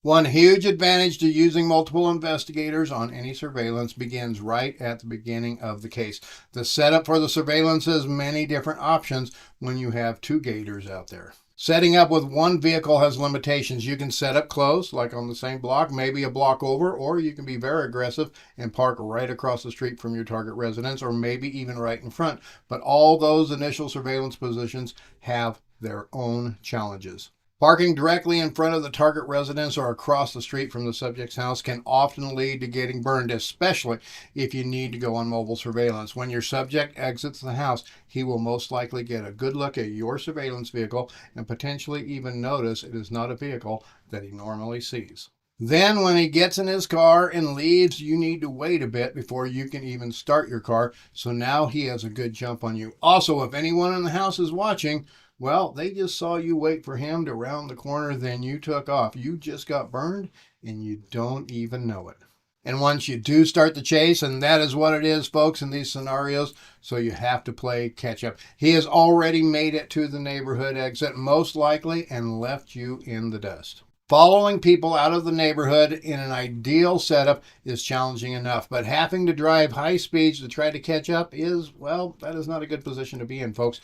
One huge advantage to using multiple investigators on any surveillance begins right at the beginning of the case. The setup for the surveillance has many different options when you have two gators out there. Setting up with one vehicle has limitations. You can set up close, like on the same block, maybe a block over, or you can be very aggressive and park right across the street from your target residence, or maybe even right in front. But all those initial surveillance positions have their own challenges. Parking directly in front of the target residence or across the street from the subject's house can often lead to getting burned, especially if you need to go on mobile surveillance. When your subject exits the house, he will most likely get a good look at your surveillance vehicle and potentially even notice it is not a vehicle that he normally sees. Then when he gets in his car and leaves, you need to wait a bit before you can even start your car. So now he has a good jump on you. Also, if anyone in the house is watching, well, they just saw you wait for him to round the corner, then you took off. You just got burned and you don't even know it. And once you do start the chase, and that is what it is, folks, in these scenarios, so you have to play catch up. He has already made it to the neighborhood exit, most likely, and left you in the dust. Following people out of the neighborhood in an ideal setup is challenging enough, but having to drive high speeds to try to catch up is, well, that is not a good position to be in, folks.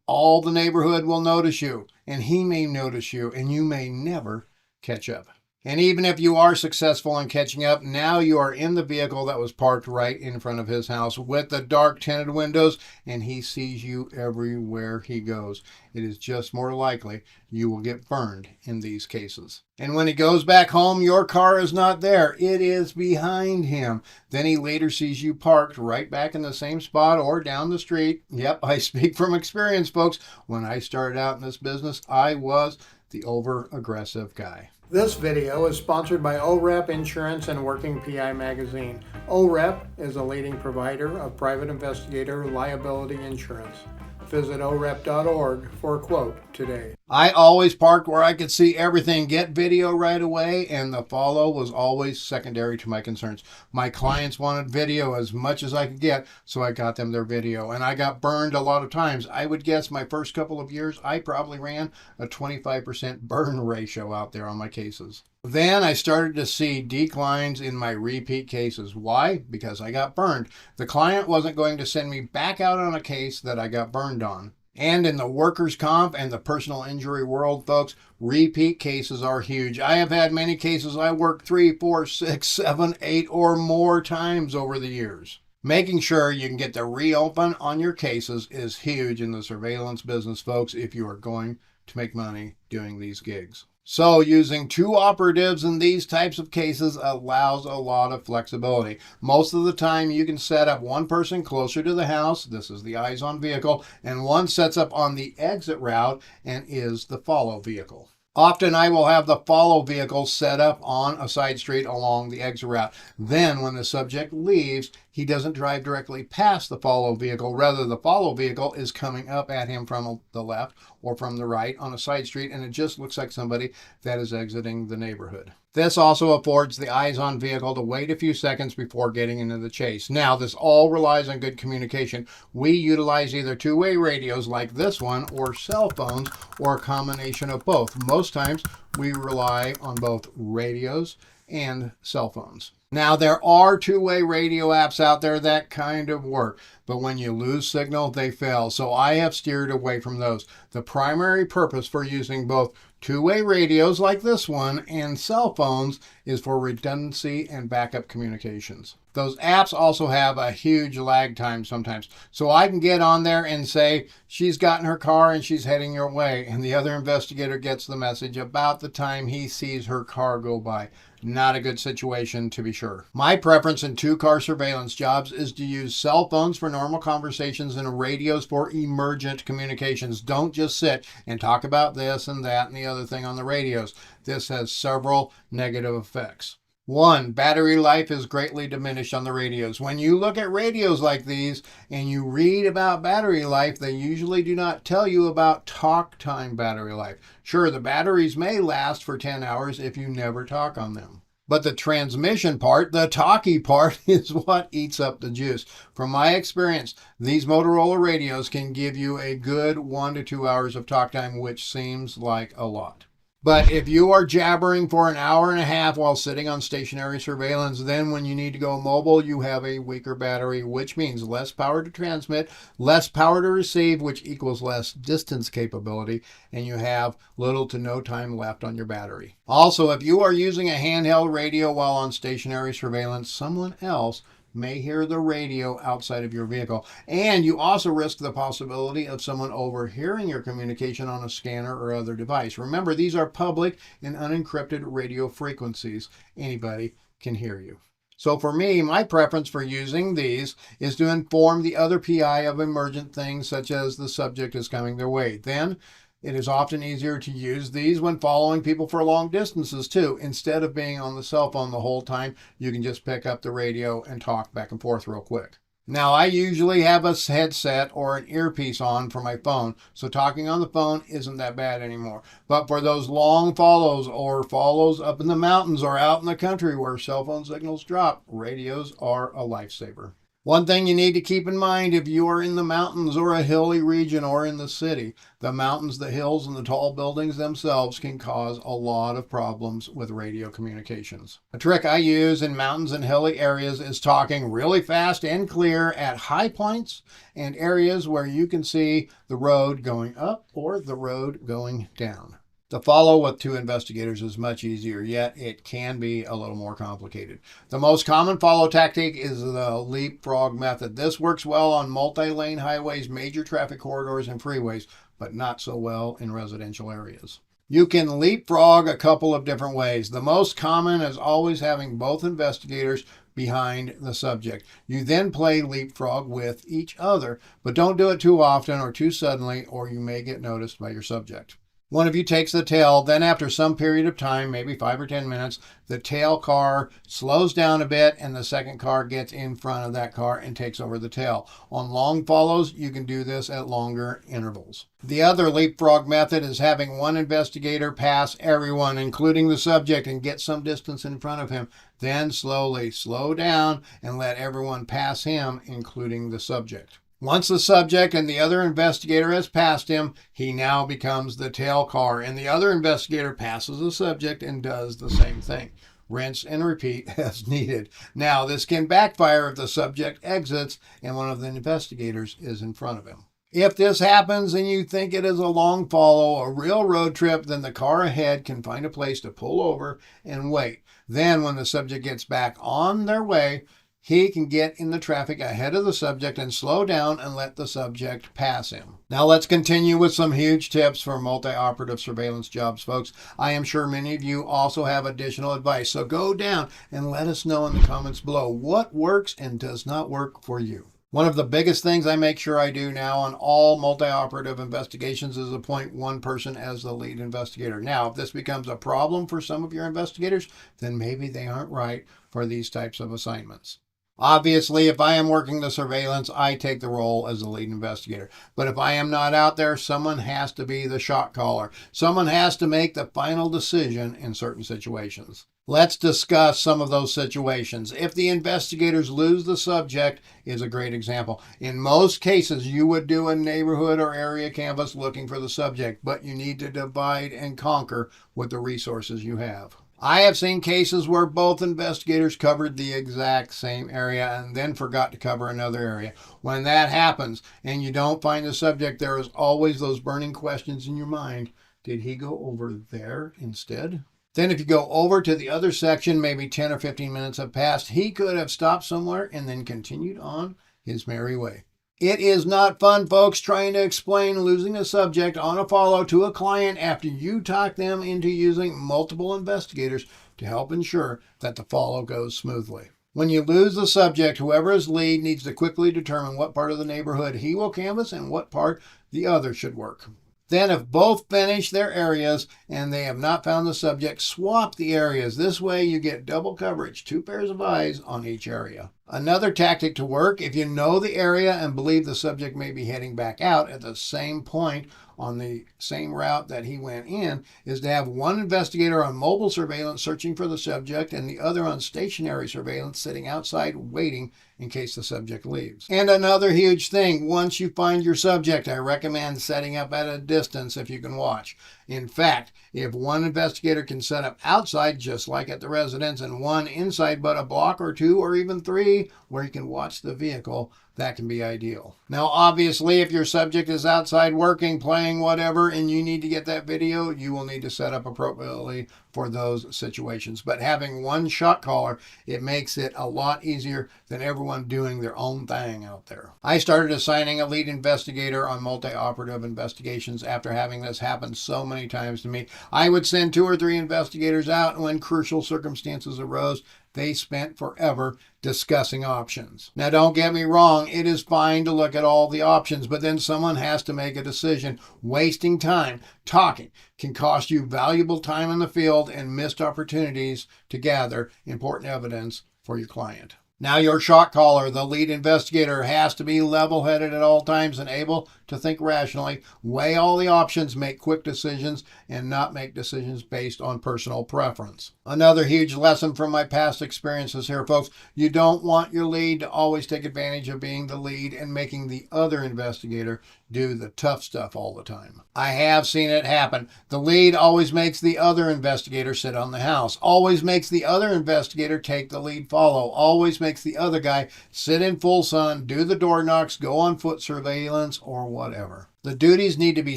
All the neighborhood will notice you, and he may notice you, and you may never catch up. And even if you are successful in catching up, now you are in the vehicle that was parked right in front of his house with the dark tinted windows, and he sees you everywhere he goes. It is just more likely you will get burned in these cases. And when he goes back home, your car is not there. It is behind him. Then he later sees you parked right back in the same spot or down the street. Yep, I speak from experience, folks. When I started out in this business, I was the over-aggressive guy. This video is sponsored by OREP Insurance and Working PI Magazine. OREP is a leading provider of private investigator liability insurance. Visit orep.org for a quote today. I always parked where I could see everything, get video right away, and the follow was always secondary to my concerns. My clients wanted video as much as I could get, so I got them their video, and I got burned a lot of times. I would guess my first couple of years, I probably ran a 25% burn ratio out there on my cases. Then I started to see declines in my repeat cases. Why? Because I got burned. The client wasn't going to send me back out on a case that I got burned on. And in the workers' comp and the personal injury world, folks, repeat cases are huge. I have had many cases I worked 3, 4, 6, 7, 8 or more times over the years. Making sure you can get the reopen on your cases is huge in the surveillance business, folks, if you are going to make money doing these gigs. So using two operatives in these types of cases allows a lot of flexibility. Most of the time you can set up one person closer to the house, this is the eyes on vehicle, and one sets up on the exit route and is the follow vehicle. Often I will have the follow vehicle set up on a side street along the exit route. Then when the subject leaves, he doesn't drive directly past the follow vehicle. Rather, the follow vehicle is coming up at him from the left or from the right on a side street, and it just looks like somebody that is exiting the neighborhood. This also affords the eyes-on vehicle to wait a few seconds before getting into the chase. Now, this all relies on good communication. We utilize either two-way radios like this one or cell phones or a combination of both. Most times, we rely on both radios and cell phones. Now, there are two-way radio apps out there that kind of work, but when you lose signal, they fail. So I have steered away from those. The primary purpose for using both two-way radios like this one and cell phones is for redundancy and backup communications. Those apps also have a huge lag time sometimes. So I can get on there and say, she's gotten her car and she's heading your way. And the other investigator gets the message about the time he sees her car go by. Not a good situation, to be sure. My preference in two-car surveillance jobs is to use cell phones for normal conversations and radios for emergent communications. Don't just sit and talk about this and that and the other thing on the radios. This has several negative effects. One, battery life is greatly diminished on the radios. When you look at radios like these and you read about battery life, they usually do not tell you about talk time battery life. Sure, the batteries may last for 10 hours if you never talk on them. But the transmission part, the talkie part, is what eats up the juice. From my experience, these Motorola radios can give you a good 1 to 2 hours of talk time, which seems like a lot. But if you are jabbering for an hour and a half while sitting on stationary surveillance, then when you need to go mobile, you have a weaker battery, which means less power to transmit, less power to receive, which equals less distance capability, and you have little to no time left on your battery. Also, if you are using a handheld radio while on stationary surveillance, someone else may hear the radio outside of your vehicle. And you also risk the possibility of someone overhearing your communication on a scanner or other device. Remember, these are public and unencrypted radio frequencies. Anybody can hear you. So for me, my preference for using these is to inform the other PI of emergent things such as the subject is coming their way. Then it is often easier to use these when following people for long distances too. Instead of being on the cell phone the whole time, you can just pick up the radio and talk back and forth real quick. Now, I usually have a headset or an earpiece on for my phone, so talking on the phone isn't that bad anymore. But for those long follows or follows up in the mountains or out in the country where cell phone signals drop, radios are a lifesaver. One thing you need to keep in mind if you are in the mountains or a hilly region or in the city, the mountains, the hills, and the tall buildings themselves can cause a lot of problems with radio communications. A trick I use in mountains and hilly areas is talking really fast and clear at high points and areas where you can see the road going up or the road going down. To follow with two investigators is much easier, yet it can be a little more complicated. The most common follow tactic is the leapfrog method. This works well on multi-lane highways, major traffic corridors, and freeways, but not so well in residential areas. You can leapfrog a couple of different ways. The most common is always having both investigators behind the subject. You then play leapfrog with each other, but don't do it too often or too suddenly, or you may get noticed by your subject. One of you takes the tail, then after some period of time, maybe 5 or 10 minutes, the tail car slows down a bit and the second car gets in front of that car and takes over the tail. On long follows, you can do this at longer intervals. The other leapfrog method is having one investigator pass everyone, including the subject, and get some distance in front of him. Then slowly slow down and let everyone pass him, including the subject. Once the subject and the other investigator has passed him, he now becomes the tail car, and the other investigator passes the subject and does the same thing. Rinse and repeat as needed. Now, this can backfire if the subject exits and one of the investigators is in front of him. If this happens and you think it is a long follow, a real road trip, then the car ahead can find a place to pull over and wait. Then when the subject gets back on their way, he can get in the traffic ahead of the subject and slow down and let the subject pass him. Now let's continue with some huge tips for multi-operative surveillance jobs, folks. I am sure many of you also have additional advice, so go down and let us know in the comments below what works and does not work for you. One of the biggest things I make sure I do now on all multi-operative investigations is appoint one person as the lead investigator. Now, if this becomes a problem for some of your investigators, then maybe they aren't right for these types of assignments. Obviously, if I am working the surveillance, I take the role as the lead investigator. But if I am not out there, someone has to be the shot caller. Someone has to make the final decision in certain situations. Let's discuss some of those situations. If the investigators lose the subject is a great example. In most cases, you would do a neighborhood or area canvass looking for the subject, but you need to divide and conquer with the resources you have. I have seen cases where both investigators covered the exact same area and then forgot to cover another area. When that happens and you don't find the subject, there is always those burning questions in your mind. Did he go over there instead? Then if you go over to the other section, maybe 10 or 15 minutes have passed, he could have stopped somewhere and then continued on his merry way. It is not fun, folks, trying to explain losing a subject on a follow to a client after you talk them into using multiple investigators to help ensure that the follow goes smoothly. When you lose the subject, whoever is lead needs to quickly determine what part of the neighborhood he will canvass and what part the other should work. Then if both finish their areas and they have not found the subject, swap the areas. This way you get double coverage, 2 pairs of eyes on each area. Another tactic to work, if you know the area and believe the subject may be heading back out at the same point on the same route that he went in, is to have one investigator on mobile surveillance searching for the subject and the other on stationary surveillance sitting outside waiting in case the subject leaves. And another huge thing, once you find your subject, I recommend setting up at a distance if you can watch. In fact, if one investigator can set up outside, just like at the residence, and one inside but a block or two or even three where you can watch the vehicle, that can be ideal. Now, obviously, if your subject is outside working, playing, whatever, and you need to get that video, you will need to set up appropriately for those situations. But having one shot caller, it makes it a lot easier than everyone doing their own thing out there. I started assigning a lead investigator on multi-operative investigations after having this happen so many times to me. I would send 2 or 3 investigators out, and when crucial circumstances arose, they spent forever discussing options. Now, don't get me wrong, it is fine to look at all the options, but then someone has to make a decision. Wasting time talking can cost you valuable time in the field and missed opportunities to gather important evidence for your client. Now, your shot caller, the lead investigator, has to be level-headed at all times and able to think rationally, weigh all the options, make quick decisions, and not make decisions based on personal preference. Another huge lesson from my past experiences here, folks, you don't want your lead to always take advantage of being the lead and making the other investigator do the tough stuff all the time. I have seen it happen. The lead always makes the other investigator sit on the house, always makes the other investigator take the lead follow, always makes the other guy sit in full sun, do the door knocks, go on foot surveillance, or whatever. The duties need to be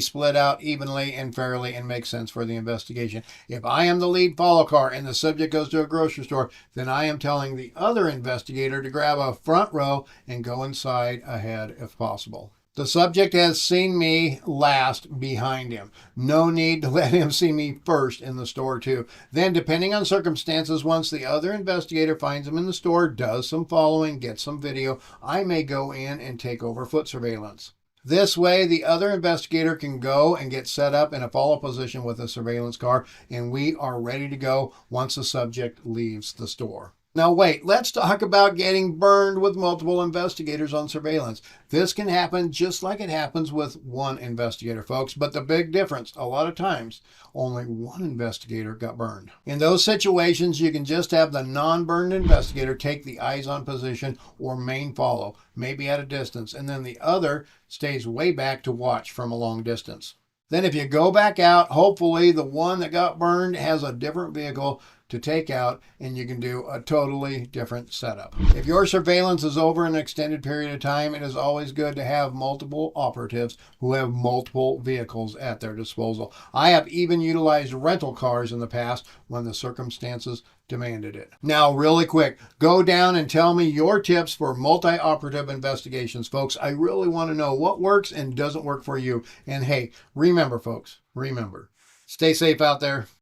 split out evenly and fairly and make sense for the investigation. If I am the lead follow car and the subject goes to a grocery store, then I am telling the other investigator to grab a front row and go inside ahead if possible. The subject has seen me last behind him. No need to let him see me first in the store too. Then, depending on circumstances, once the other investigator finds him in the store, does some following, gets some video, I may go in and take over foot surveillance. This way, the other investigator can go and get set up in a follow position with a surveillance car, and we are ready to go once the subject leaves the store. Now wait, let's talk about getting burned with multiple investigators on surveillance. This can happen just like it happens with one investigator, folks, but the big difference, a lot of times, only one investigator got burned. In those situations, you can just have the non-burned investigator take the eyes-on position or main follow, maybe at a distance, and then the other stays way back to watch from a long distance. Then if you go back out, hopefully the one that got burned has a different vehicle to take out, and you can do a totally different setup. If your surveillance is over an extended period of time, it is always good to have multiple operatives who have multiple vehicles at their disposal. I have even utilized rental cars in the past when the circumstances demanded it. Now, really quick, go down and tell me your tips for multi-operative investigations, folks. I really want to know what works and doesn't work for you. And hey, remember, folks, remember, stay safe out there.